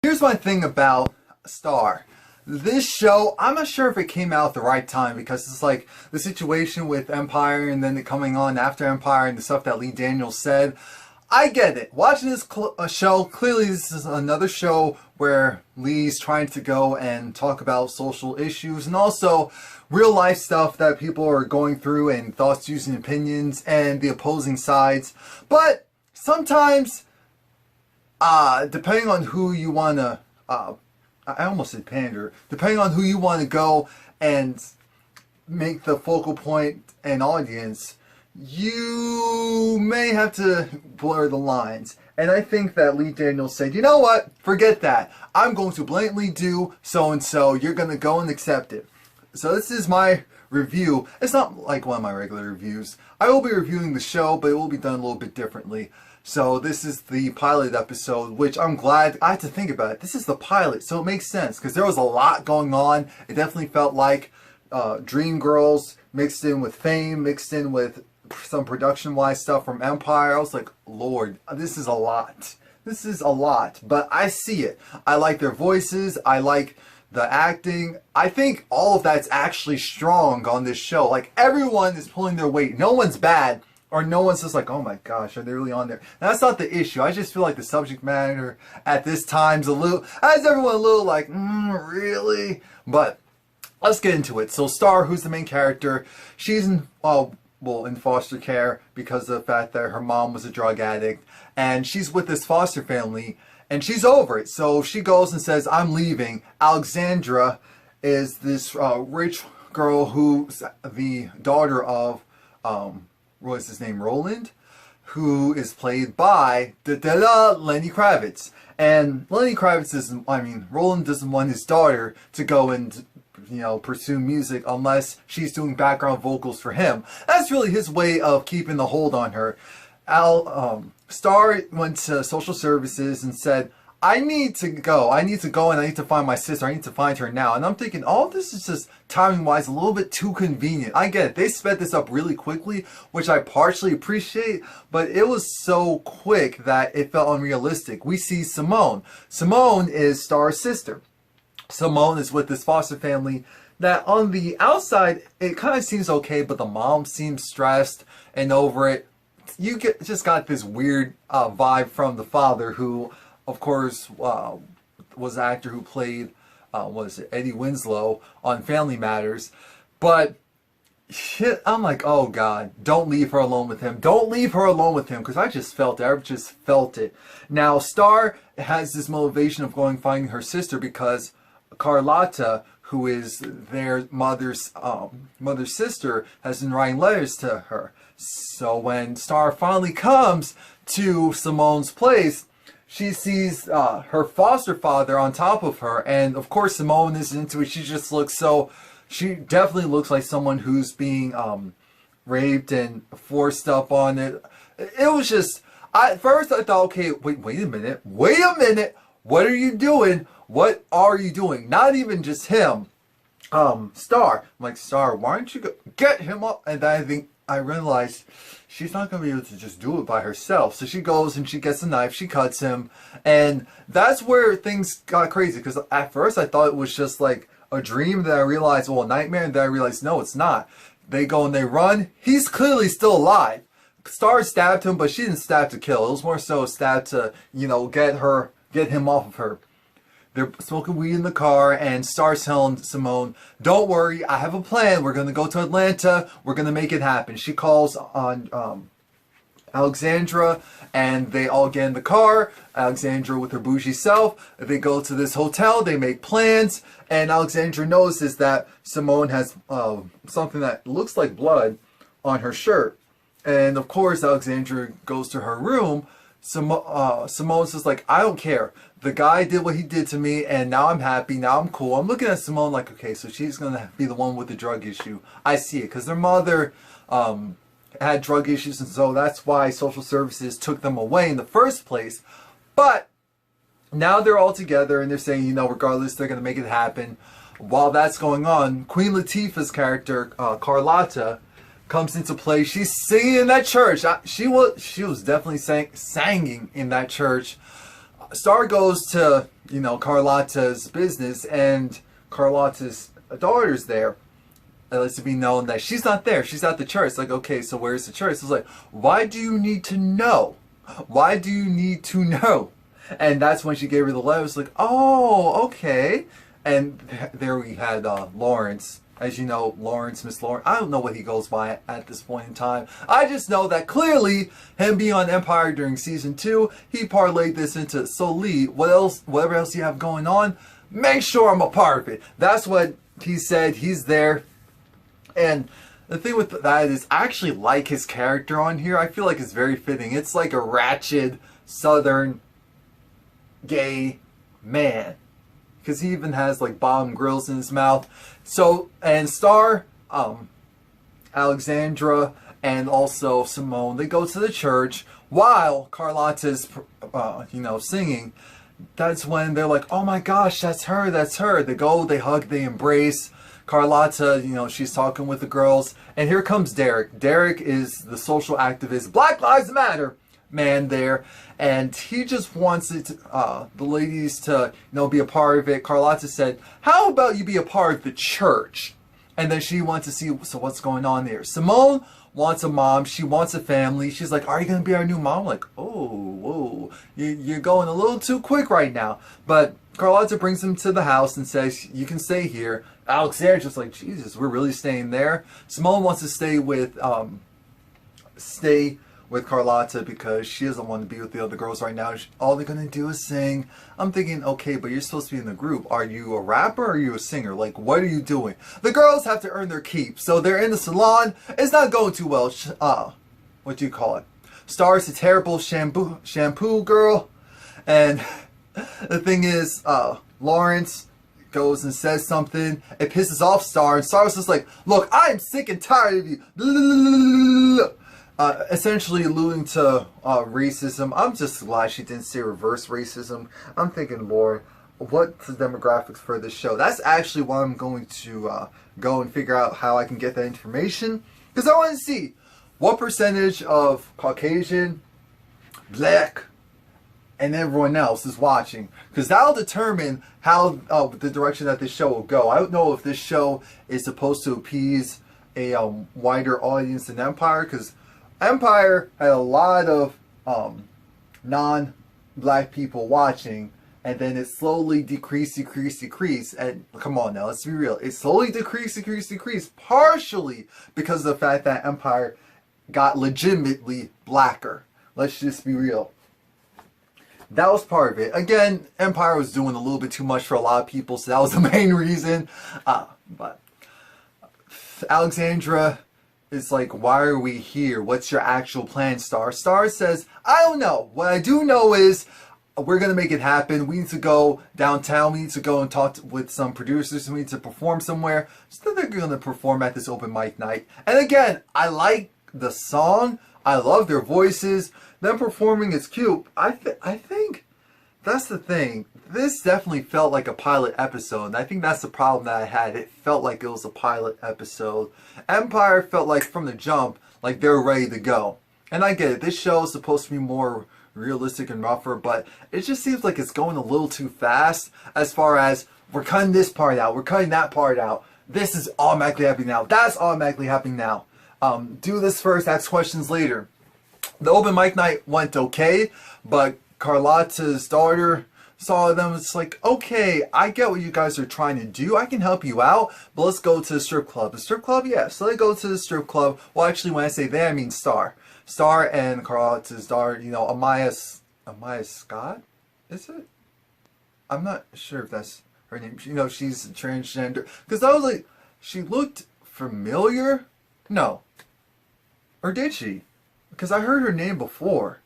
Here's my thing about Star. This show, I'm not sure if it came out at the right time because it's like the situation with Empire and then it coming on after Empire and the stuff that Lee Daniels said. I get it. Watching this show, clearly this is another show where Lee's trying to go and talk about social issues and also real life stuff that people are going through and thoughts, views, and opinions and the opposing sides. But sometimes, depending on who you want to, I almost said pander, depending on who you want to go and make the focal point and audience, you may have to blur the lines. And I think that Lee Daniels said, you know what, forget that. I'm going to blatantly do so-and-so. You're going to go and accept it. So this is my review. It's not like one of my regular reviews. I will be reviewing the show, but it will be done a little bit differently. So this is the pilot episode, which I'm glad, I had to think about it. This is the pilot, so it makes sense, because there was a lot going on. It definitely felt like Dream Girls mixed in with Fame, mixed in with some production-wise stuff from Empire. I was like, Lord, this is a lot. This is a lot, but I see it. I like their voices. I like the acting. I think all of that's actually strong on this show. Like, everyone is pulling their weight. No one's bad. Or no one's just like, oh my gosh, are they really on there? And that's not the issue. I just feel like the subject matter at this time's a little, has everyone a little like, really? But let's get into it. So Star, who's the main character, she's in, in foster care because of the fact that her mom was a drug addict. And she's with this foster family and she's over it. So she goes and says, I'm leaving. Alexandra is this rich girl who's the daughter of, what is his name, Roland, who is played by Lenny Kravitz. And Lenny Kravitz isn't, Roland doesn't want his daughter to go and, pursue music unless she's doing background vocals for him. That's really his way of keeping the hold on her. Star went to social services and said, I need to go and I need to find my sister. I need to find her now. And I'm thinking, oh, this is just timing-wise a little bit too convenient. I get it. They sped this up really quickly, which I partially appreciate, but it was so quick that it felt unrealistic. We see Simone. Simone is Star's sister. Simone is with this foster family that on the outside, it kind of seems okay, but the mom seems stressed and over it. You just got this weird vibe from the father who, of course, was the actor who played, Eddie Winslow on Family Matters. But shit, I'm like, oh God, don't leave her alone with him. Don't leave her alone with him, because I just felt it. I just felt it. Now, Star has this motivation of going finding her sister because Carlotta, who is their mother's sister, has been writing letters to her. So when Star finally comes to Simone's place, she sees her foster father on top of her, and of course Simone is into it. She just looks she definitely looks like someone who's being raped and forced up on it. It was just, at first I thought, okay, wait a minute, what are you doing? What are you doing? Not even just him, Star. I'm like, Star, why don't you go get him up? And then I realized she's not going to be able to just do it by herself. So she goes and she gets a knife, she cuts him, and that's where things got crazy. Because at first I thought it was just like a dream, then I realized, well, a nightmare, and then I realized, no, it's not. They go and they run. He's clearly still alive. Star stabbed him, but she didn't stab to kill. It was more so a stab to, get him off of her. They're smoking weed in the car, and Star's telling Simone, don't worry, I have a plan. We're going to go to Atlanta. We're going to make it happen. She calls on Alexandra, and they all get in the car. Alexandra with her bougie self. They go to this hotel. They make plans, and Alexandra notices that Simone has something that looks like blood on her shirt. And of course, Alexandra goes to her room. Simone's just like, I don't care. The guy did what he did to me, and now I'm happy. Now I'm cool. I'm looking at Simone like, okay, so she's going to be the one with the drug issue. I see it, because their mother had drug issues, and so that's why social services took them away in the first place. But now they're all together, and they're saying, regardless, they're going to make it happen. While that's going on, Queen Latifah's character, Carlotta, comes into play. She's singing in that church. She was definitely singing in that church. Star goes to Carlotta's business, and Carlotta's daughter's there. It lets it be known that she's not there. She's at the church. It's like, okay, so where's the church? It's like, why do you need to know? Why do you need to know? And that's when she gave her the letter. It's like, oh, okay. And there we had Lawrence. As you know, Miss Lawrence, I don't know what he goes by at this point in time. I just know that clearly, him being on Empire during season 2, he parlayed this into, so Lee, whatever else you have going on, make sure I'm a part of it. That's what he said. He's there. And the thing with that is, I actually like his character on here. I feel like it's very fitting. It's like a ratchet, southern, gay man. Because he even has like bottom grills in his mouth. So, and Star, Alexandra, and also Simone, they go to the church while Carlotta's, singing. That's when they're like, oh my gosh, that's her, that's her. They go, they hug, they embrace. Carlotta, she's talking with the girls. And here comes Derek. Derek is the social activist, Black Lives Matter man there, and he just wants it the ladies to be a part of it. Carlotta said, how about you be a part of the church? And then she wants to see, so what's going on there. Simone wants a mom. She wants a family. She's like, are you going to be our new mom? Like, oh, whoa, you're going a little too quick right now. But Carlotta brings him to the house and says, you can stay here. Alexandra's like, Jesus, we're really staying there. Simone wants to stay with Carlotta because she doesn't want to be with the other girls right now. All they're going to do is sing. I'm thinking, okay, but you're supposed to be in the group. Are you a rapper or are you a singer? Like, what are you doing? The girls have to earn their keep. So they're in the salon. It's not going too well. What do you call it? Star's a terrible shampoo girl. And the thing is, Lawrence goes and says something. It pisses off Star. And Star's just like, look, I'm sick and tired of you. Essentially alluding to racism. I'm just glad she didn't say reverse racism. I'm thinking, Lord, what's the demographics for this show? That's actually why I'm going to go and figure out how I can get that information. Because I want to see what percentage of Caucasian, Black, and everyone else is watching. Because that'll determine how the direction that this show will go. I don't know if this show is supposed to appease a wider audience than Empire. Because Empire had a lot of non-black people watching, and then it slowly decreased, and come on now, let's be real, it slowly decreased, partially because of the fact that Empire got legitimately blacker. Let's just be real. That was part of it. Again, Empire was doing a little bit too much for a lot of people, so that was the main reason. But Alexandra is like, why are we here? What's your actual plan, Star? Star says, I don't know. What I do know is we're going to make it happen. We need to go downtown. We need to go and talk with some producers. We need to perform somewhere. So they're going to perform at this open mic night. And again, I like the song. I love their voices. Them performing is cute. I think that's the thing. This definitely felt like a pilot episode, and I think that's the problem that I had. It felt like it was a pilot episode. Empire felt like from the jump, like they were ready to go. And I get it, this show is supposed to be more realistic and rougher, but it just seems like it's going a little too fast as far as, we're cutting this part out, we're cutting that part out. This is automatically happening now. That's automatically happening now. Do this first, ask questions later. The open mic night went okay, but Carlotta's daughter saw them. It's like, okay, I get what you guys are trying to do. I can help you out, but let's go to the strip club. The strip club? Yeah, so they go to the strip club. Well, actually, when I say they, I mean Star. Star and Carlotta's daughter, Amaya Scott? Is it? I'm not sure if that's her name. She's transgender. Because I was like, she looked familiar? No. Or did she? Because I heard her name before.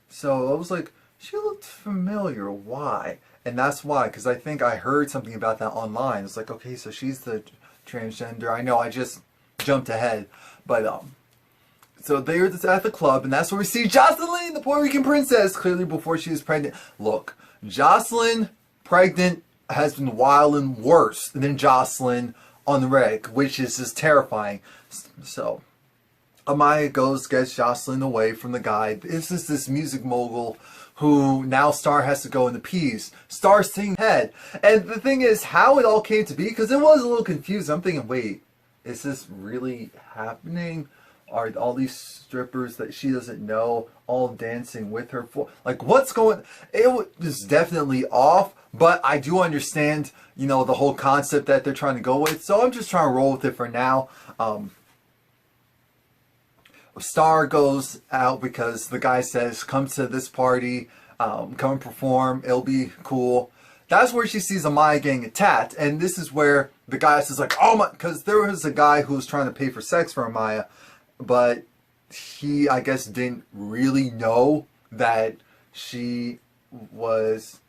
So I was like, she looked familiar. Why? And that's why, because I think I heard something about that online. It's like, okay, so she's the transgender. I know, I just jumped ahead. But, so they're at the club, and that's where we see Jocelyn, the Puerto Rican princess, clearly before she was pregnant. Look, Jocelyn, pregnant, has been wilding worse than Jocelyn on the reg, which is just terrifying. So Amaya gets Jocelyn away from the guy. This is this music mogul who now Star has to go in the peas. Star singing head. And the thing is, how it all came to be, because it was a little confused. I'm thinking, wait, is this really happening? Are all these strippers that she doesn't know all dancing with her for? Like, what's going... It was definitely off, but I do understand, you know, the whole concept that they're trying to go with. So I'm just trying to roll with it for now. Star goes out because the guy says, come to this party, come and perform, it'll be cool. That's where she sees Amaya getting attacked, and this is where the guy says like, oh my, because there was a guy who was trying to pay for sex for Amaya, but he, I guess, didn't really know that she was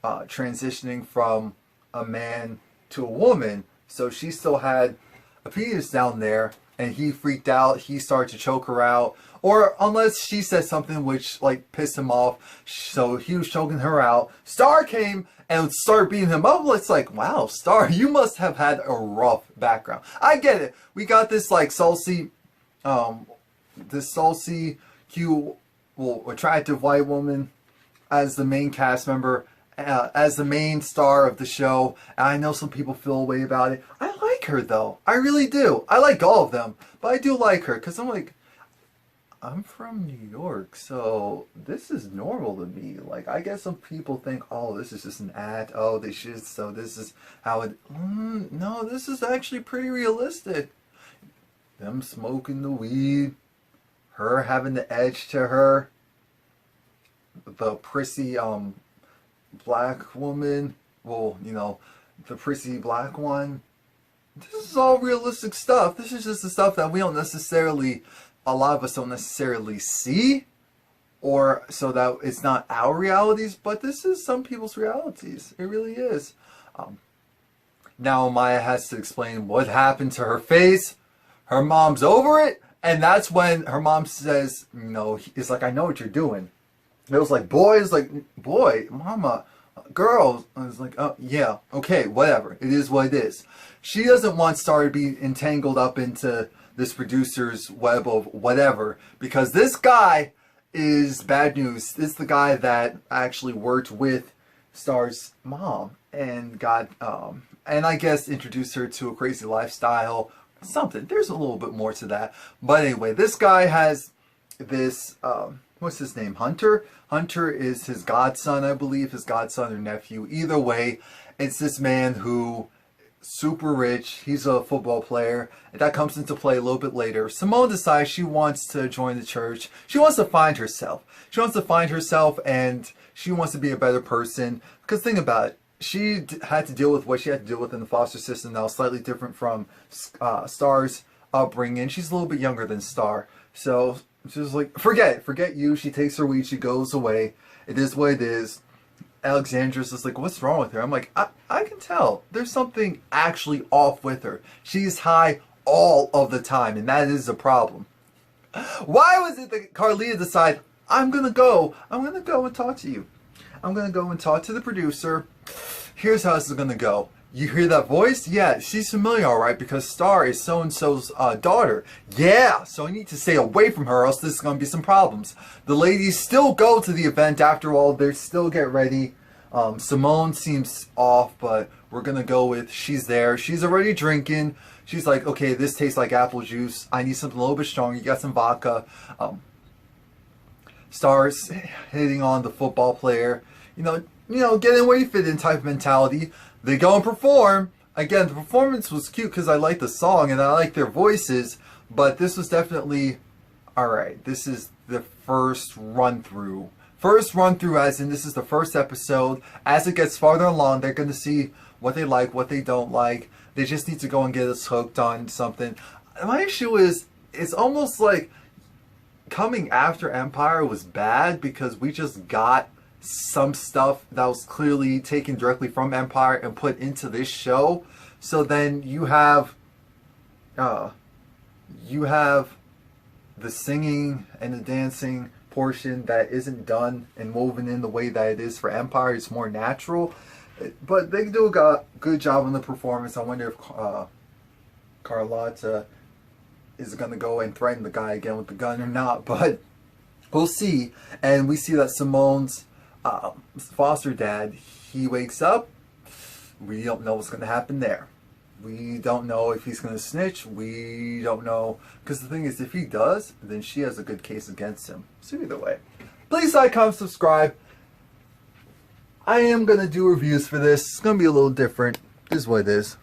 transitioning from a man to a woman, so she still had a penis down there. And he freaked out. He started to choke her out. Or unless she said something which like pissed him off. So he was choking her out. Star came and started beating him up. It's like, wow, Star, you must have had a rough background. I get it. We got this like saucy, cute, well, attractive white woman as the main cast member. As the main star of the show. And I know some people feel a way about it. I like her though. I really do. I like all of them. But I do like her because I'm like, I'm from New York, so this is normal to me. Like, I guess some people think, oh, this is just an act. Oh, they should, so this is how it... no, this is actually pretty realistic. Them smoking the weed. Her having the edge to her. The prissy, black woman, well, you know, the prissy black one. This is all realistic stuff. This is just the stuff that we don't necessarily, a lot of us don't necessarily see, or so that it's not our realities, but this is some people's realities. It really is. Now Maya has to explain what happened to her face. Her mom's over it, and that's when her mom says, you know, it's like, I know what you're doing. It was like, boys, like, boy, mama, girls. I was like, oh, yeah, okay, whatever. It is what it is. She doesn't want Star to be entangled up into this producer's web of whatever, because this guy is bad news. This is the guy that actually worked with Star's mom and got, and I guess introduced her to a crazy lifestyle, something. There's a little bit more to that. But anyway, this guy has this, what's his name? Hunter? Hunter is his godson, I believe, his godson or nephew. Either way, it's this man who, super rich, he's a football player, and that comes into play a little bit later. Simone decides she wants to join the church. She wants to find herself. She wants to find herself, and she wants to be a better person. Because think about it. She had to deal with what she had to deal with in the foster system that was slightly different from Star's upbringing. She's a little bit younger than Star. So she's like, forget you. She takes her weed, she goes away. It is what it is. Alexandra's just like, what's wrong with her? I'm like, I can tell. There's something actually off with her. She's high all of the time, and that is a problem. Why was it that Carlita decided, I'm gonna go and talk to you. I'm gonna go and talk to the producer. Here's how this is gonna go. You hear that voice? Yeah, she's familiar, alright, because Star is so-and-so's daughter. Yeah, so I need to stay away from her, or else there's going to be some problems. The ladies still go to the event after all. They still get ready. Simone seems off, but we're going to go with she's there. She's already drinking. She's like, okay, this tastes like apple juice. I need something a little bit stronger. You got some vodka. Star's hitting on the football player. You know, getting where you fit in type of mentality. They go and perform. Again, the performance was cute because I like the song and I like their voices, but this was definitely, alright, this is the first run through. First run through as in this is the first episode. As it gets farther along, they're going to see what they like, what they don't like. They just need to go and get us hooked on something. My issue is, it's almost like coming after Empire was bad because we just got some stuff that was clearly taken directly from Empire and put into this show. So then you have the singing and the dancing portion that isn't done and woven in the way that it is for Empire. It's more natural, but they do a good job on the performance. I wonder if Carlotta is gonna go and threaten the guy again with the gun or not, but we'll see. And we see that Simone's foster dad, he wakes up. We don't know what's going to happen there. We don't know if he's going to snitch. We don't know. Because the thing is, if he does, then she has a good case against him. So either way. Please like, comment, subscribe. I am going to do reviews for this. It's going to be a little different. This is what it is.